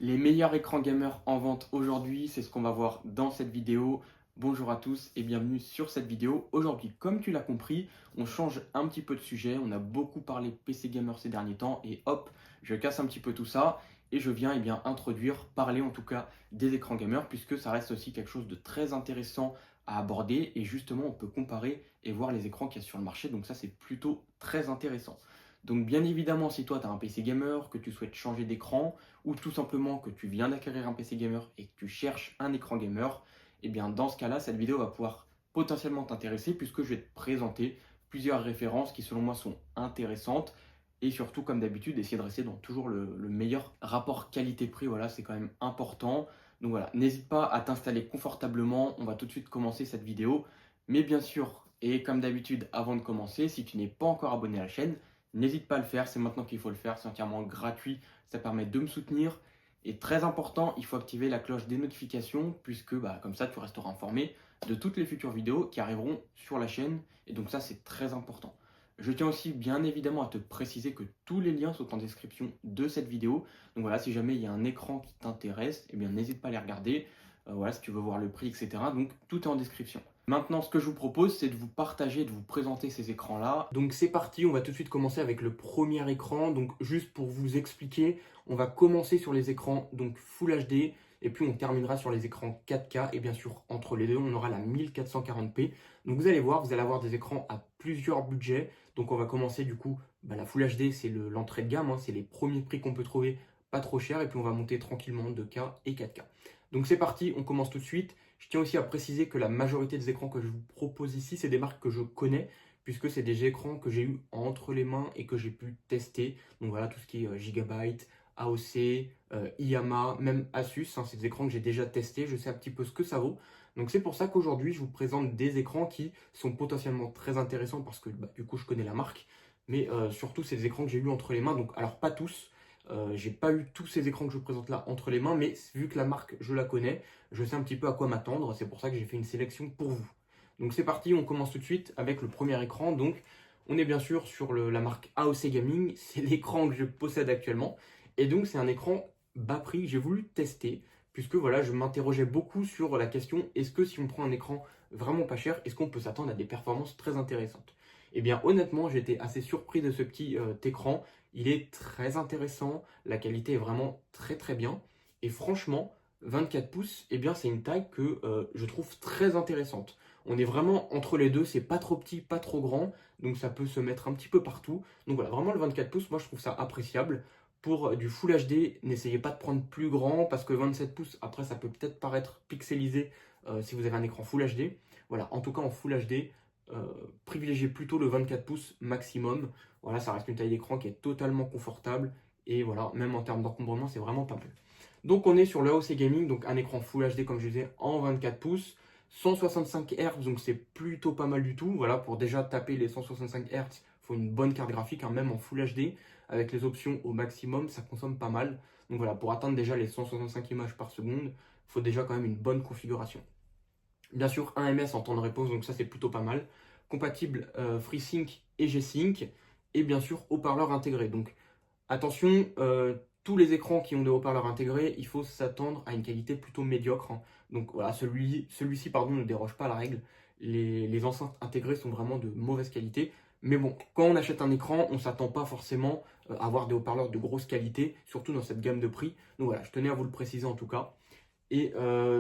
Les meilleurs écrans gamer en vente aujourd'hui, c'est ce qu'on va voir dans cette vidéo. Bonjour à tous et bienvenue sur cette vidéo. Aujourd'hui, comme tu l'as compris, on change un petit peu de sujet. On a beaucoup parlé PC gamer ces derniers temps et hop, je casse un petit peu tout ça et je viens introduire, parler en tout cas des écrans gamer puisque ça reste aussi quelque chose de très intéressant à aborder et justement on peut comparer et voir les écrans qu'il y a sur le marché. Donc ça, c'est plutôt très intéressant. Donc bien évidemment, si toi tu as un PC gamer, que tu souhaites changer d'écran, ou tout simplement que tu viens d'acquérir un PC gamer et que tu cherches un écran gamer, et bien dans ce cas-là, cette vidéo va pouvoir potentiellement t'intéresser puisque je vais te présenter plusieurs références qui selon moi sont intéressantes et surtout comme d'habitude essayer de rester dans toujours le meilleur rapport qualité-prix, voilà, c'est quand même important. Donc voilà, n'hésite pas à t'installer confortablement, on va tout de suite commencer cette vidéo. Mais bien sûr, et comme d'habitude avant de commencer, si tu n'es pas encore abonné à la chaîne, n'hésite pas à le faire, c'est maintenant qu'il faut le faire, c'est entièrement gratuit, ça permet de me soutenir. Et très important, il faut activer la cloche des notifications puisque comme ça tu resteras informé de toutes les futures vidéos qui arriveront sur la chaîne. Et donc ça c'est très important. Je tiens aussi bien évidemment à te préciser que tous les liens sont en description de cette vidéo. Donc voilà, si jamais il y a un écran qui t'intéresse, eh bien n'hésite pas à les regarder. Voilà, si tu veux voir le prix, etc. Donc tout est en description. Maintenant, ce que je vous propose, c'est de vous partager, de vous présenter ces écrans-là. Donc c'est parti, on va tout de suite commencer avec le premier écran. Donc juste pour vous expliquer, on va commencer sur les écrans donc Full HD et puis on terminera sur les écrans 4K et bien sûr entre les deux, on aura la 1440p. Donc vous allez voir, vous allez avoir des écrans à plusieurs budgets. Donc on va commencer du coup, la Full HD, c'est l'entrée de gamme, hein, c'est les premiers prix qu'on peut trouver, pas trop cher, et puis on va monter tranquillement 2K et 4K. Donc c'est parti, on commence tout de suite. Je tiens aussi à préciser que la majorité des écrans que je vous propose ici, c'est des marques que je connais, puisque c'est des écrans que j'ai eu entre les mains et que j'ai pu tester. Donc voilà, tout ce qui est Gigabyte, AOC, IYAMA, même Asus, hein, c'est des écrans que j'ai déjà testés, je sais un petit peu ce que ça vaut. Donc c'est pour ça qu'aujourd'hui, je vous présente des écrans qui sont potentiellement très intéressants parce que du coup, je connais la marque, mais surtout, c'est des écrans que j'ai eu entre les mains. Donc alors pas tous, j'ai pas eu tous ces écrans que je vous présente là entre les mains, mais vu que la marque, je la connais, je sais un petit peu à quoi m'attendre. C'est pour ça que j'ai fait une sélection pour vous. Donc c'est parti, on commence tout de suite avec le premier écran. Donc on est bien sûr sur la marque AOC Gaming. C'est l'écran que je possède actuellement. Et donc c'est un écran bas prix. J'ai voulu tester puisque voilà, je m'interrogeais beaucoup sur la question, est-ce que si on prend un écran vraiment pas cher, est-ce qu'on peut s'attendre à des performances très intéressantes? Eh bien honnêtement, j'étais assez surpris de ce petit écran. Il est très intéressant, la qualité est vraiment très très bien. Et franchement, 24 pouces, eh bien c'est une taille que je trouve très intéressante. On est vraiment entre les deux, c'est pas trop petit, pas trop grand, donc ça peut se mettre un petit peu partout. Donc voilà, vraiment le 24 pouces, moi je trouve ça appréciable. Pour du Full HD, n'essayez pas de prendre plus grand parce que 27 pouces, après ça peut peut-être paraître pixelisé si vous avez un écran Full HD. Voilà, en tout cas en Full HD, privilégiez plutôt le 24 pouces maximum. Voilà, ça reste une taille d'écran qui est totalement confortable et voilà, même en termes d'encombrement, c'est vraiment pas mal. Donc on est sur le AOC Gaming, donc un écran Full HD comme je disais en 24 pouces, 165 Hz, donc c'est plutôt pas mal du tout. Voilà, pour déjà taper les 165 Hz, il faut une bonne carte graphique, hein, même en Full HD, avec les options au maximum, ça consomme pas mal. Donc voilà, pour atteindre déjà les 165 images par seconde, il faut déjà quand même une bonne configuration. Bien sûr, 1 ms en temps de réponse, donc ça c'est plutôt pas mal. Compatible FreeSync et G-Sync, et bien sûr haut-parleur intégré. Donc attention, tous les écrans qui ont des haut-parleurs intégrés, il faut s'attendre à une qualité plutôt médiocre, hein. Donc voilà, celui-ci pardon, ne déroge pas à la règle. Les enceintes intégrées sont vraiment de mauvaise qualité. Mais bon, quand on achète un écran, on ne s'attend pas forcément à avoir des haut-parleurs de grosse qualité, surtout dans cette gamme de prix. Donc voilà, je tenais à vous le préciser en tout cas. Et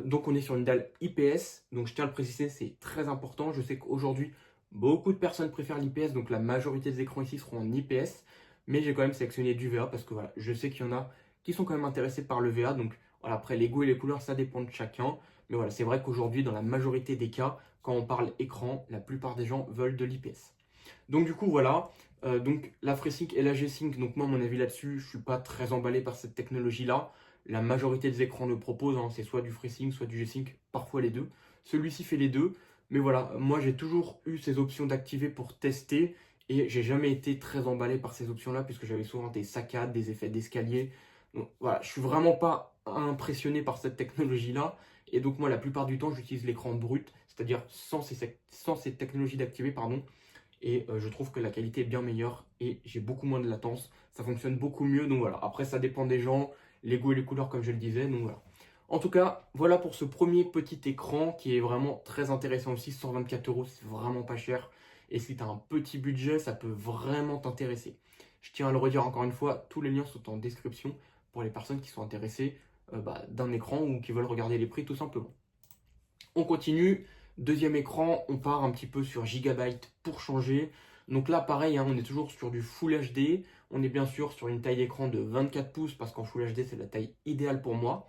donc on est sur une dalle IPS, donc je tiens à le préciser, c'est très important. Je sais qu'aujourd'hui, beaucoup de personnes préfèrent l'IPS, donc la majorité des écrans ici seront en IPS, mais j'ai quand même sélectionné du VA parce que voilà, je sais qu'il y en a qui sont quand même intéressés par le VA. Donc voilà, après les goûts et les couleurs, ça dépend de chacun. Mais voilà, c'est vrai qu'aujourd'hui, dans la majorité des cas, quand on parle écran, la plupart des gens veulent de l'IPS. Donc du coup voilà, donc la FreeSync et la G-Sync, donc moi mon avis là-dessus, je suis pas très emballé par cette technologie-là. La majorité des écrans le proposent, hein, c'est soit du FreeSync, soit du G-Sync, parfois les deux. Celui-ci fait les deux, mais voilà, moi j'ai toujours eu ces options d'activer pour tester et j'ai jamais été très emballé par ces options-là puisque j'avais souvent des saccades, des effets d'escalier. Donc voilà, je suis vraiment pas impressionné par cette technologie-là et donc moi la plupart du temps j'utilise l'écran brut, c'est-à-dire sans ces technologies d'activer, pardon. Et je trouve que la qualité est bien meilleure et j'ai beaucoup moins de latence. Ça fonctionne beaucoup mieux. Donc voilà, après ça dépend des gens. les goûts et les couleurs comme je le disais, donc voilà. En tout cas, voilà pour ce premier petit écran qui est vraiment très intéressant aussi. 124 euros, c'est vraiment pas cher. Et si tu as un petit budget, ça peut vraiment t'intéresser. Je tiens à le redire encore une fois, tous les liens sont en description pour les personnes qui sont intéressées d'un écran ou qui veulent regarder les prix tout simplement. On continue, deuxième écran, on part un petit peu sur Gigabyte pour changer. Donc là pareil, hein, on est toujours sur du Full HD, on est bien sûr sur une taille d'écran de 24 pouces parce qu'en Full HD c'est la taille idéale pour moi.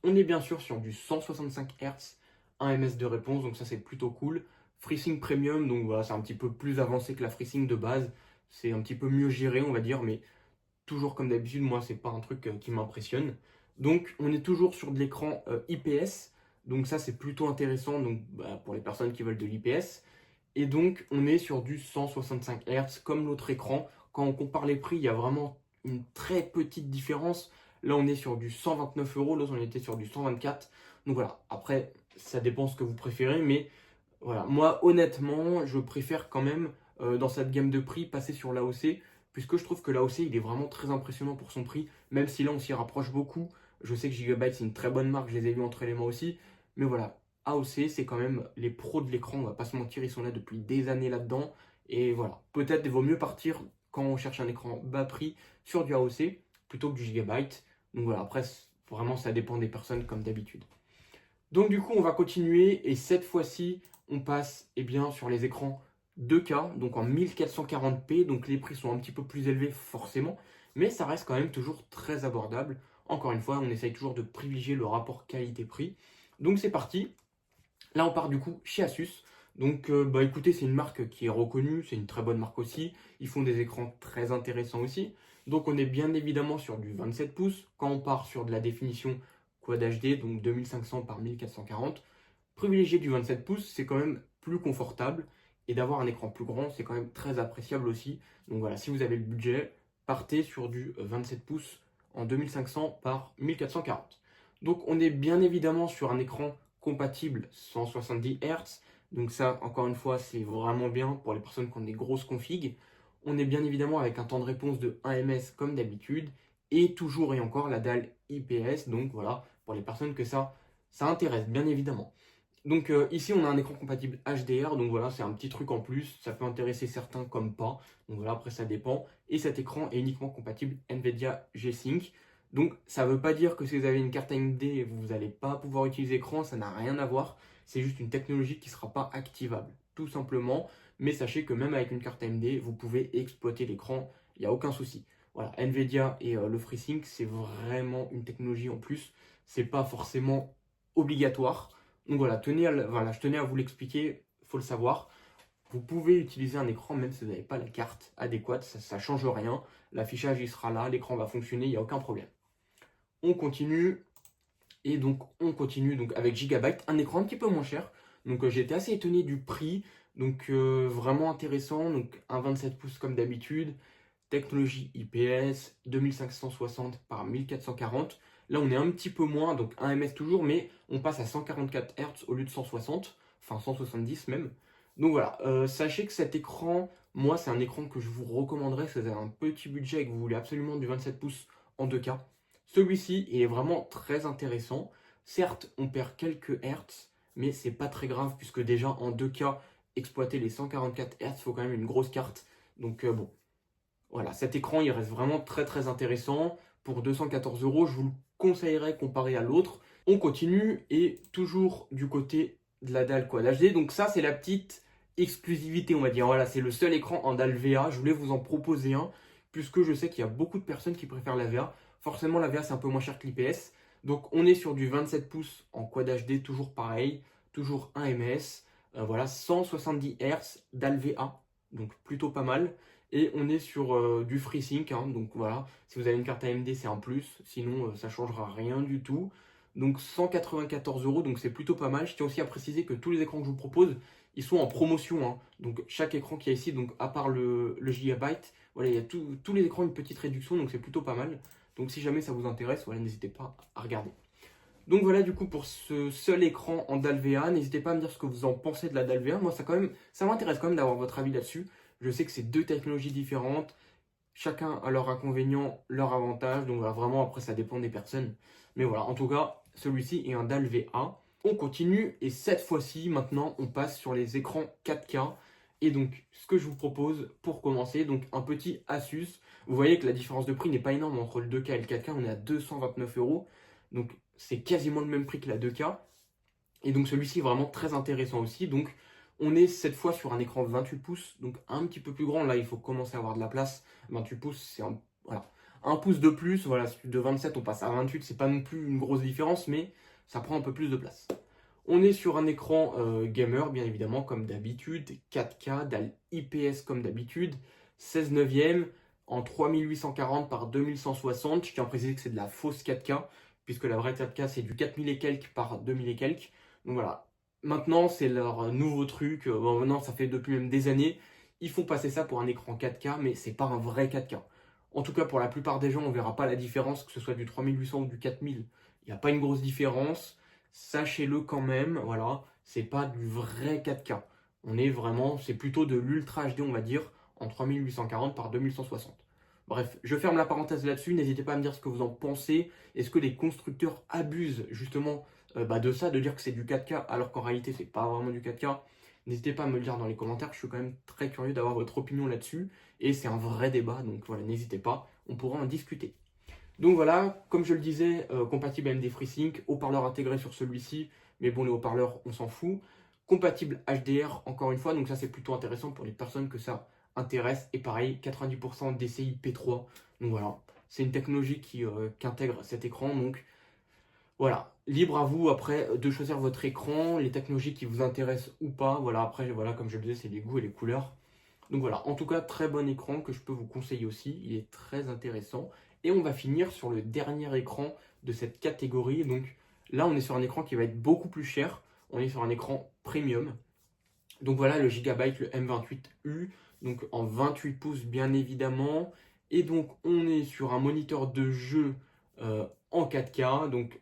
On est bien sûr sur du 165 Hz, 1 ms de réponse, donc ça c'est plutôt cool. FreeSync Premium, donc voilà, c'est un petit peu plus avancé que la FreeSync de base. C'est un petit peu mieux géré, on va dire, mais toujours comme d'habitude, moi c'est pas un truc qui m'impressionne. Donc on est toujours sur de l'écran IPS, donc ça c'est plutôt intéressant donc, pour les personnes qui veulent de l'IPS. Et donc on est sur du 165 Hz comme l'autre écran. Quand on compare les prix, il y a vraiment une très petite différence. Là on est sur du 129 euros, l'autre on était sur du 124. Donc voilà, après ça dépend ce que vous préférez, mais voilà, moi honnêtement je préfère quand même dans cette gamme de prix passer sur l'AOC, puisque je trouve que l'AOC il est vraiment très impressionnant pour son prix, même si là on s'y rapproche beaucoup. Je sais que Gigabyte c'est une très bonne marque, je les ai vus entre les mains aussi, mais voilà, AOC c'est quand même les pros de l'écran, on va pas se mentir, ils sont là depuis des années là-dedans, et voilà, peut-être il vaut mieux partir quand on cherche un écran bas prix sur du AOC plutôt que du Gigabyte. Donc voilà, après vraiment ça dépend des personnes comme d'habitude. Donc du coup on va continuer, et cette fois-ci on passe sur les écrans 2K, donc en 1440p, donc les prix sont un petit peu plus élevés forcément, mais ça reste quand même toujours très abordable. Encore une fois, on essaye toujours de privilégier le rapport qualité-prix. Donc c'est parti. Là on part du coup chez Asus. Donc écoutez, c'est une marque qui est reconnue, c'est une très bonne marque aussi. Ils font des écrans très intéressants aussi. Donc on est bien évidemment sur du 27 pouces. Quand on part sur de la définition Quad HD, donc 2500 par 1440, privilégier du 27 pouces, c'est quand même plus confortable. Et d'avoir un écran plus grand, c'est quand même très appréciable aussi. Donc voilà, si vous avez le budget, partez sur du 27 pouces en 2500 par 1440. Donc on est bien évidemment sur un écran compatible 170 Hz. Donc ça, encore une fois, c'est vraiment bien pour les personnes qui ont des grosses configs. On est bien évidemment avec un temps de réponse de 1 ms comme d'habitude. Et toujours et encore la dalle IPS. Donc voilà, pour les personnes que ça intéresse, bien évidemment. Donc ici on a un écran compatible HDR, donc voilà, c'est un petit truc en plus, ça peut intéresser certains comme pas, donc voilà, après ça dépend. Et cet écran est uniquement compatible NVIDIA G-Sync, donc ça ne veut pas dire que si vous avez une carte AMD, vous n'allez pas pouvoir utiliser l'écran, ça n'a rien à voir, c'est juste une technologie qui ne sera pas activable, tout simplement. Mais sachez que même avec une carte AMD, vous pouvez exploiter l'écran, il n'y a aucun souci. Voilà, NVIDIA et le FreeSync, c'est vraiment une technologie en plus, c'est pas forcément obligatoire. Donc voilà, je tenais à vous l'expliquer, il faut le savoir. Vous pouvez utiliser un écran même si vous n'avez pas la carte adéquate, ça ne change rien. L'affichage il sera là, l'écran va fonctionner, il n'y a aucun problème. On continue, et donc on continue donc avec Gigabyte, un écran un petit peu moins cher. Donc j'ai été assez étonné du prix, donc vraiment intéressant, donc un 27 pouces comme d'habitude. Technologie IPS, 2560 par 1440. Là, on est un petit peu moins, donc 1 ms toujours, mais on passe à 144 Hz au lieu de 160, enfin 170 même. Donc voilà, sachez que cet écran, moi, c'est un écran que je vous recommanderais si vous avez un petit budget et que vous voulez absolument du 27 pouces en 2K. Celui-ci est vraiment très intéressant. Certes, on perd quelques Hz, mais c'est pas très grave puisque déjà en 2K, exploiter les 144 Hz, il faut quand même une grosse carte. Donc bon, voilà, cet écran, il reste vraiment très très intéressant. Pour 214 euros, je vous le conseillerais comparé à l'autre. On continue, et toujours du côté de la dalle Quad HD. Donc ça, c'est la petite exclusivité, on va dire. Voilà, c'est le seul écran en dalle VA. Je voulais vous en proposer un, puisque je sais qu'il y a beaucoup de personnes qui préfèrent la VA. Forcément, la VA, c'est un peu moins cher que l'IPS. Donc on est sur du 27 pouces en Quad HD, toujours pareil, toujours 1 ms. Voilà, 170 Hz, dalle VA, donc plutôt pas mal. Et on est sur du FreeSync, hein, donc voilà, si vous avez une carte AMD, c'est un plus, sinon ça ne changera rien du tout. Donc 194 euros, donc c'est plutôt pas mal. Je tiens aussi à préciser que tous les écrans que je vous propose, ils sont en promotion, hein. Donc chaque écran qu'il y a ici, donc à part le Gigabyte, voilà, il y a tous les écrans une petite réduction, donc c'est plutôt pas mal. Donc si jamais ça vous intéresse, voilà, n'hésitez pas à regarder. Donc voilà du coup pour ce seul écran en dalle VA. N'hésitez pas à me dire ce que vous en pensez de la dalle VA. Moi ça m'intéresse quand même d'avoir votre avis là-dessus. Je sais que c'est deux technologies différentes. chacun a leurs inconvénients, leurs avantages. Donc voilà, vraiment après ça dépend des personnes. Mais voilà, en tout cas, celui-ci est un DAL VA. On continue et cette fois-ci, maintenant, on passe sur les écrans 4K. Et donc, ce que je vous propose pour commencer, donc un petit Asus. Vous voyez que la différence de prix n'est pas énorme entre le 2K et le 4K. On est à 229 euros. Donc, c'est quasiment le même prix que la 2K. Et donc, celui-ci est vraiment très intéressant aussi. Donc, on est cette fois sur un écran 28 pouces, donc un petit peu plus grand. Là, il faut commencer à avoir de la place. 28 pouces, c'est voilà, un pouce de plus. Voilà, de 27, on passe à 28. C'est pas non plus une grosse différence, mais ça prend un peu plus de place. On est sur un écran gamer, bien évidemment, comme d'habitude. 4K, DAL IPS comme d'habitude. 16 neuvième en 3840 par 2160. Je tiens à préciser que c'est de la fausse 4K, puisque la vraie 4K, c'est du 4000 et quelques par 2000 et quelques. Donc voilà. Maintenant, c'est leur nouveau truc. Bon, maintenant, ça fait depuis même des années. Ils font passer ça pour un écran 4K, mais c'est pas un vrai 4K. En tout cas, pour la plupart des gens, on verra pas la différence, que ce soit du 3800 ou du 4000. Il n'y a pas une grosse différence. Sachez-le quand même, voilà, c'est pas du vrai 4K. On est vraiment, c'est plutôt de l'Ultra HD, on va dire, en 3840 par 2160. Bref, je ferme la parenthèse là-dessus. N'hésitez pas à me dire ce que vous en pensez. Est-ce que les constructeurs abusent justement de ça, de dire que c'est du 4K alors qu'en réalité c'est pas vraiment du 4K? N'hésitez pas à me le dire dans les commentaires. Je suis quand même très curieux d'avoir votre opinion là-dessus. Et c'est un vrai débat, donc voilà, n'hésitez pas, on pourra en discuter. Donc voilà, comme je le disais, compatible AMD FreeSync, haut-parleur intégré sur celui-ci, mais bon, les haut-parleurs, on s'en fout. Compatible HDR, encore une fois, donc ça c'est plutôt intéressant pour les personnes que ça intéresse. Et pareil, 90% DCI P3, donc voilà, c'est une technologie qui intègre cet écran, donc voilà, libre à vous après de choisir votre écran, les technologies qui vous intéressent ou pas. Voilà, après, voilà, comme je le disais, c'est les goûts et les couleurs. Donc voilà, en tout cas, très bon écran que je peux vous conseiller aussi. Il est très intéressant. Et on va finir sur le dernier écran de cette catégorie. Donc là, on est sur un écran qui va être beaucoup plus cher. On est sur un écran premium. Donc voilà, le Gigabyte, le M28U. Donc en 28 pouces, bien évidemment. Et donc, on est sur un moniteur de jeu en 4K. Donc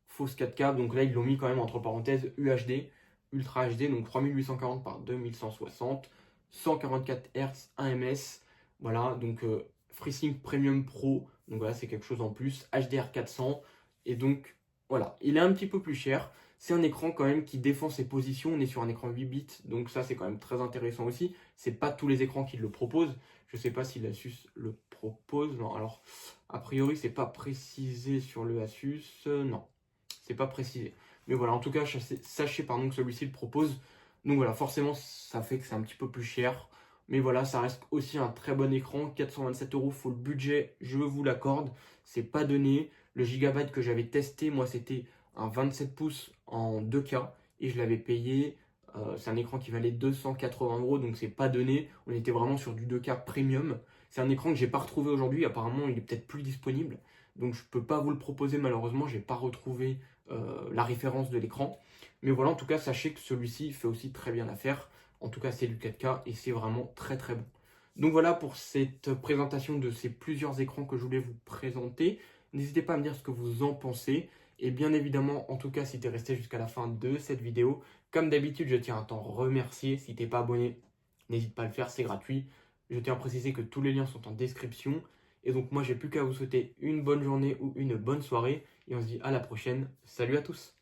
fausse 4K. Donc là, ils l'ont mis quand même entre parenthèses UHD, Ultra HD. Donc 3840 par 2160. 144 Hz, 1 ms, voilà, donc FreeSync Premium Pro, donc voilà, c'est quelque chose en plus, HDR 400, et donc voilà, il est un petit peu plus cher, c'est un écran quand même qui défend ses positions, on est sur un écran 8 bits, donc ça c'est quand même très intéressant aussi, c'est pas tous les écrans qui le proposent, je sais pas si l'Asus le propose, non, alors a priori c'est pas précisé sur le Asus, non, c'est pas précisé, mais voilà, en tout cas, sachez pardon, que celui-ci le propose. Donc voilà, forcément, ça fait que c'est un petit peu plus cher. Mais voilà, ça reste aussi un très bon écran. 427 euros, faut le budget, je vous l'accorde. C'est pas donné. Le Gigabyte que j'avais testé, moi, c'était un 27 pouces en 2K. Et je l'avais payé. C'est un écran qui valait 280 euros, donc c'est pas donné. On était vraiment sur du 2K premium. C'est un écran que j'ai pas retrouvé aujourd'hui. Apparemment, il est peut-être plus disponible. Donc je peux pas vous le proposer malheureusement. J'ai pas retrouvé la référence de l'écran. Mais voilà, en tout cas, sachez que celui-ci fait aussi très bien l'affaire. En tout cas, c'est du 4K et c'est vraiment très très bon. Donc voilà pour cette présentation de ces plusieurs écrans que je voulais vous présenter. N'hésitez pas à me dire ce que vous en pensez. Et bien évidemment, en tout cas, si tu es resté jusqu'à la fin de cette vidéo, comme d'habitude, je tiens à t'en remercier. Si tu n'es pas abonné, n'hésite pas à le faire, c'est gratuit. Je tiens à préciser que tous les liens sont en description. Et donc moi, j'ai plus qu'à vous souhaiter une bonne journée ou une bonne soirée. Et on se dit à la prochaine. Salut à tous!